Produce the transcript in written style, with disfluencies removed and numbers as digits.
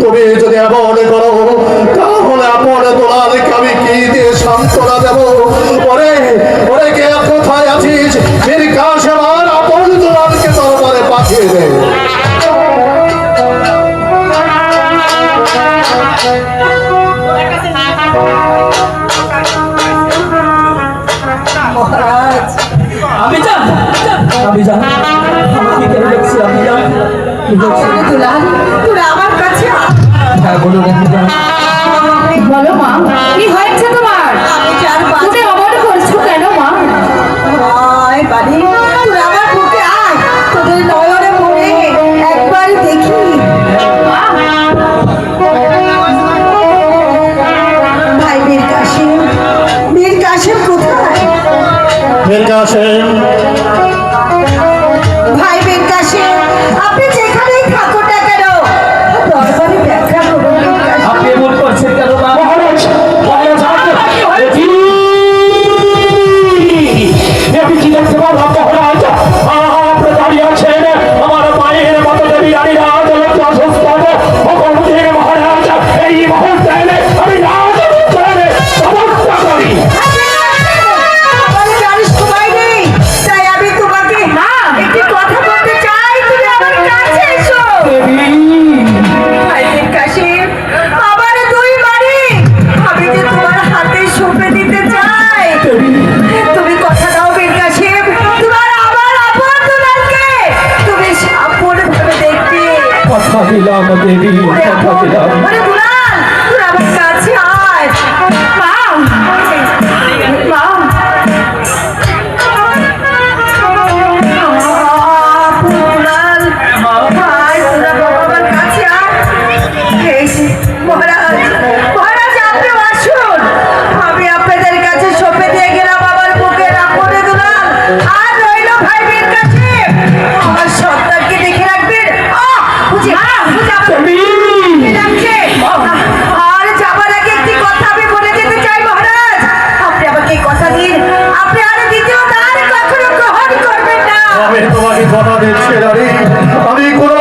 তুমি যদি এমন করো তাহলে আপন দোলালকে আমি কি দিয়ে সান্ত্বনা দেব? ওরে ওরে কে কোথায় আছিস? মীর কাসেম আর আপন দোলালকে দরবারে পাঠিয়ে দে। আমি তোরা আমার কাছে বলো মা, কি হয়েছে তোমার? তুমি অমন করছো কেন মা? বাড়ি তোরা আমার বুকে আয়, তোদের নয়নে পড়ে একবার দেখি। ভাই মীর কাসেম কোথায়? মীর কাসেম, ভাই মীর কাসেম, আপনি যেখানেই থাকুন না কেন দরবারে দেখা করুন। আপনি এমন করছেন কেন মহারাজ? আপনি কি দেখতে পারলাম মহারাজ? আপনি দাঁড়িয়ে আছেন আমার মায়ের মতো দেবী রানীরা অসুস্থ মহারাজ। এই মুহূর্তে আমি রাজপুত্রের সমস্যা করি। কথা দিলাম দেবী, কথা দিলাম। আমি তোমাকে কথা দিচ্ছি রানী, আমি কোন